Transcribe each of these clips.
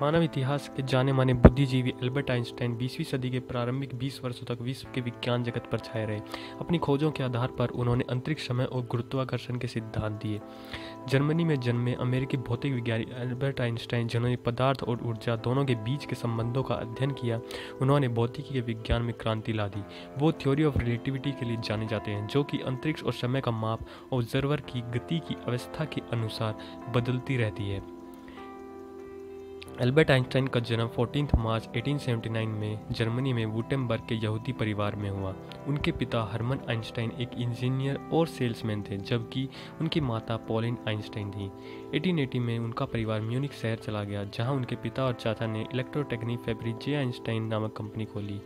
मानव इतिहास के जाने माने बुद्धिजीवी एल्बर्ट आइंस्टाइन 20वीं सदी के प्रारंभिक 20 वर्षों तक विश्व के विज्ञान जगत पर छाए रहे। अपनी खोजों के आधार पर उन्होंने अंतरिक्ष, समय और गुरुत्वाकर्षण के सिद्धांत दिए। जर्मनी में जन्मे अमेरिकी भौतिक विज्ञानी एल्बर्ट आइंस्टाइन, जिन्होंने पदार्थ और ऊर्जा दोनों के बीच के संबंधों का अध्ययन किया, उन्होंने भौतिकी के विज्ञान में क्रांति ला दी। वो थ्योरी ऑफ रिलेटिविटी के लिए जाने जाते हैं, जो कि अंतरिक्ष और समय का माप ऑब्जर्वर की गति की अवस्था के अनुसार बदलती रहती है। एल्बर्ट आइंस्टाइन का जन्म 14 मार्च 1879 में जर्मनी में वुटेम्बर्ग के यहूदी परिवार में हुआ। उनके पिता हरमन आइंस्टाइन एक इंजीनियर और सेल्समैन थे, जबकि उनकी माता पॉलिन आइंस्टाइन थी। 1880 में उनका परिवार म्यूनिख शहर चला गया, जहां उनके पिता और चाचा ने इलेक्ट्रोटेक्निक फैब्रिक आइंस्टाइन नामक कंपनी खोली।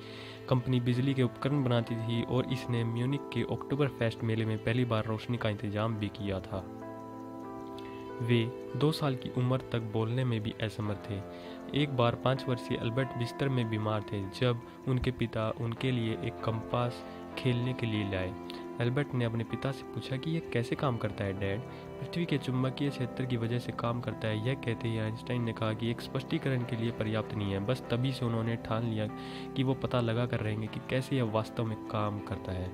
कंपनी बिजली के उपकरण बनाती थी और इसने म्यूनिख के अक्टूबर फेस्ट मेले में पहली बार रोशनी का इंतजाम भी किया था। वे 2 साल की उम्र तक बोलने में भी असमर्थ थे। एक बार 5 वर्षीय एल्बर्ट बिस्तर में बीमार थे, जब उनके पिता उनके लिए एक कंपास खेलने के लिए लाए। एल्बर्ट ने अपने पिता से पूछा कि यह कैसे काम करता है डैड। पृथ्वी के चुंबकीय क्षेत्र की वजह से काम करता है, यह कहते ही आइंस्टाइन ने कहा कि एक स्पष्टीकरण के लिए पर्याप्त नहीं है। बस तभी से उन्होंने ठान लिया कि वो पता लगा कर रहेंगे कि कैसे यह वास्तव में काम करता है।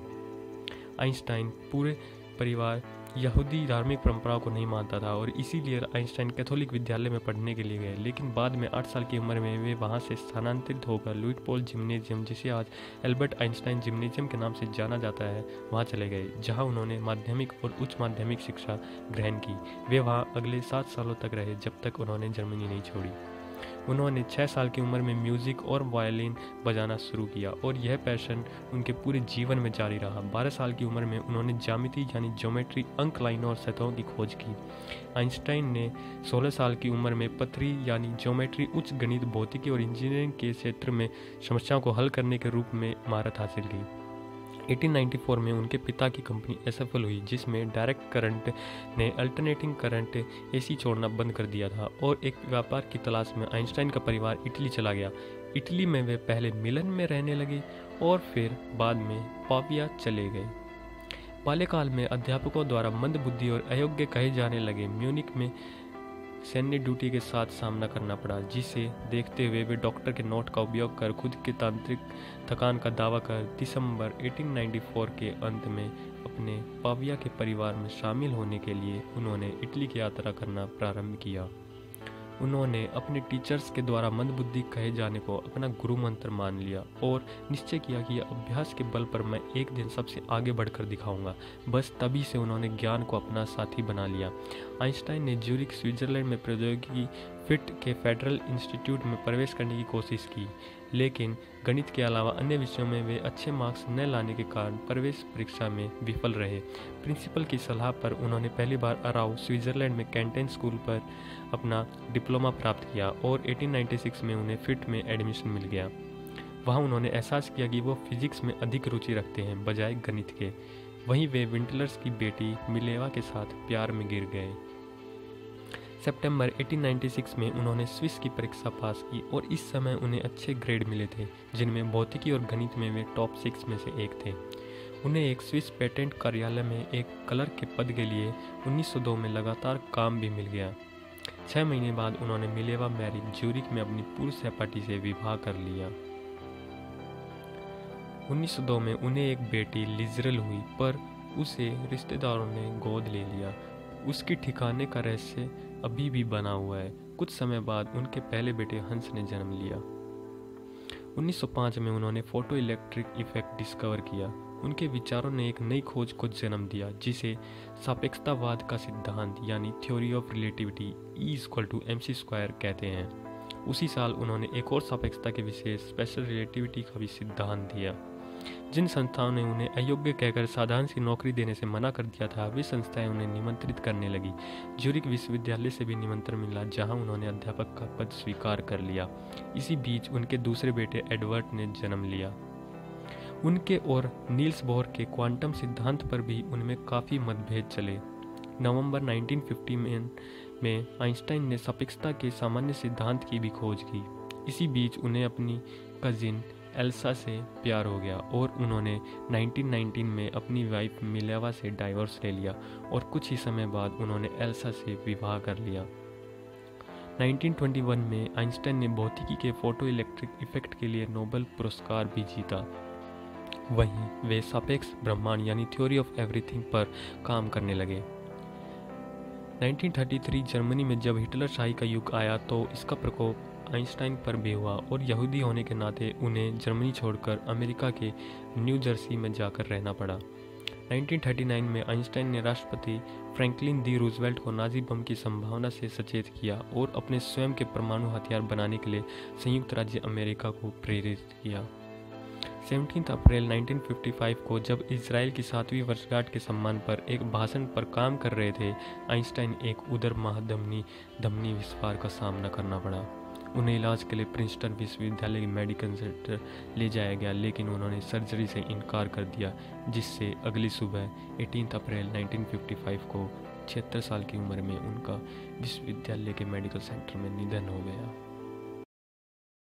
आइंस्टाइन पूरे परिवार यहूदी धार्मिक परंपराओं को नहीं मानता था और इसीलिए आइंस्टाइन कैथोलिक विद्यालय में पढ़ने के लिए गए, लेकिन बाद में 8 साल की उम्र में वे वहां से स्थानांतरित होकर लुइट-पॉल जिम्नेजियम, जिसे आज एल्बर्ट आइंस्टाइन जिम्नेजियम के नाम से जाना जाता है, वहां चले गए, जहां उन्होंने माध्यमिक और उच्च माध्यमिक शिक्षा ग्रहण की। वे वहां अगले 7 सालों तक रहे, जब तक उन्होंने जर्मनी नहीं छोड़ी। उन्होंने 6 साल की उम्र में म्यूज़िक और वायलिन बजाना शुरू किया और यह पैशन उनके पूरे जीवन में जारी रहा। 12 साल की उम्र में उन्होंने ज्यामिति यानी ज्योमेट्री, अंक लाइनों और सतहों की खोज की। आइंस्टाइन ने 16 साल की उम्र में पथरी यानी ज्योमेट्री, उच्च गणित, भौतिकी और इंजीनियरिंग के क्षेत्र में समस्याओं को हल करने के रूप में महारत हासिल की। 1894 में उनके पिता की कंपनी असफल हुई, जिसमें डायरेक्ट करंट ने अल्टरनेटिंग करंट एसी छोड़ना बंद कर दिया था और एक व्यापार की तलाश में आइंस्टाइन का परिवार इटली चला गया। इटली में वे पहले मिलन में रहने लगे और फिर बाद में पाविया चले गए। बाल्यकाल में अध्यापकों द्वारा मंदबुद्धि और अयोग्य कहे जाने लगे। म्यूनिख में सैन्य ड्यूटी के साथ सामना करना पड़ा, जिसे देखते हुए वे डॉक्टर के नोट का उपयोग कर खुद की तांत्रिक थकान का दावा कर दिसंबर 1894 के अंत में अपने पाविया के परिवार में शामिल होने के लिए उन्होंने इटली की यात्रा करना प्रारंभ किया। उन्होंने अपने टीचर्स के द्वारा मंदबुद्धि कहे जाने को अपना गुरु मंत्र मान लिया और निश्चय किया कि यह अभ्यास के बल पर मैं एक दिन सबसे आगे बढ़कर दिखाऊंगा। बस तभी से उन्होंने ज्ञान को अपना साथी बना लिया। आइंस्टाइन ने ज्यूरिख, स्विट्जरलैंड में प्रौद्योगिकी फिट के फेडरल इंस्टीट्यूट में प्रवेश करने की कोशिश की, लेकिन गणित के अलावा अन्य विषयों में वे अच्छे मार्क्स न लाने के कारण प्रवेश परीक्षा में विफल रहे। प्रिंसिपल की सलाह पर उन्होंने पहली बार अराउ, स्विट्जरलैंड में कैंटेन स्कूल पर अपना डिप्लोमा प्राप्त किया और 1896 में उन्हें फिट में एडमिशन मिल गया। वहाँ उन्होंने एहसास किया कि वो फिजिक्स में अधिक रुचि रखते हैं बजाय गणित के। वहीं वे विंटलर्स की बेटी मिलेवा के साथ प्यार में गिर गए। सितंबर 1896 में उन्होंने स्विस की परीक्षा पास की और इस समय उन्हें अच्छे ग्रेड मिले थे, जिनमें भौतिकी और गणित में वे टॉप 6 में से एक थे। उन्हें एक स्विस पेटेंट कार्यालय में एक क्लर्क के पद के लिए 1902 में लगातार काम भी मिल गया। 6 महीने बाद उन्होंने मिलेवा मैरी ज्यूरिख में अपनी पूर्व सहपाठी से विवाह कर लिया। 1902 में उन्हें एक बेटी लिजरल हुई, पर उसे रिश्तेदारों ने गोद ले लिया। उसकी ठिकाने का रहस्य अभी भी बना हुआ है। कुछ समय बाद उनके पहले बेटे हंस ने जन्म लिया। 1905 में उन्होंने फोटो इलेक्ट्रिक इफेक्ट डिस्कवर किया। उनके विचारों ने एक नई खोज को जन्म दिया, जिसे सापेक्षतावाद का सिद्धांत यानी थ्योरी ऑफ रिलेटिविटी E=mc² कहते हैं। उसी साल उन्होंने एक और सापेक्षता के विशेष स्पेशल रिलेटिविटी का भी सिद्धांत दिया। जिन संस्थाओं ने उन्हें अयोग्य कहकर साधारण सी नौकरी देने से मना कर दिया था, वे संस्थाएं उन्हें निमंत्रित करने लगी। ज्यूरिख विश्वविद्यालय से भी निमंत्रण मिला, जहां उन्होंने अध्यापक का पद स्वीकार कर लिया। इसी बीच उनके दूसरे बेटे एडवर्ड ने जन्म लिया। उनके और नील्स बोहर के क्वांटम सिद्धांत पर भी उनमें काफ़ी मतभेद चले। नवंबर 1950 में आइंस्टाइन ने सापेक्षता के सामान्य सिद्धांत की भी खोज की। इसी बीच उन्हें अपनी कजिन एल्सा से प्यार हो गया और उन्होंने 1919 में अपनी वाइफ मिलेवा से डाइवोर्स ले लिया और कुछ ही समय बाद उन्होंने एल्सा से विवाह कर लिया। 1921 में आइंस्टाइन ने भौतिकी के फोटो इलेक्ट्रिक इफेक्ट के लिए नोबेल पुरस्कार भी जीता। वहीं वे सापेक्ष ब्रह्मांड यानी थ्योरी ऑफ एवरीथिंग पर काम करने लगे। 1933 जर्मनी में जब हिटलर शाही का युग आया तो इसका प्रकोप आइंस्टाइन पर भी हुआ और यहूदी होने के नाते उन्हें जर्मनी छोड़कर अमेरिका के न्यू जर्सी में जाकर रहना पड़ा। 1939 में आइंस्टाइन ने राष्ट्रपति फ्रैंकलिन डी रूजवेल्ट को नाजी बम की संभावना से सचेत किया और अपने स्वयं के परमाणु हथियार बनाने के लिए संयुक्त राज्य अमेरिका को प्रेरित किया। 17 अप्रैल 1955 को जब इजराइल की 7वीं वर्षगांठ के सम्मान पर एक भाषण पर काम कर रहे थे, आइंस्टाइन एक उदर धमनी विस्फार का सामना करना पड़ा। उन्हें इलाज के लिए प्रिंसटन विश्वविद्यालय के मेडिकल सेंटर ले जाया गया, लेकिन उन्होंने सर्जरी से इनकार कर दिया, जिससे अगली सुबह 18 अप्रैल 1955 को 76 साल की उम्र में उनका विश्वविद्यालय के मेडिकल सेंटर में निधन हो गया।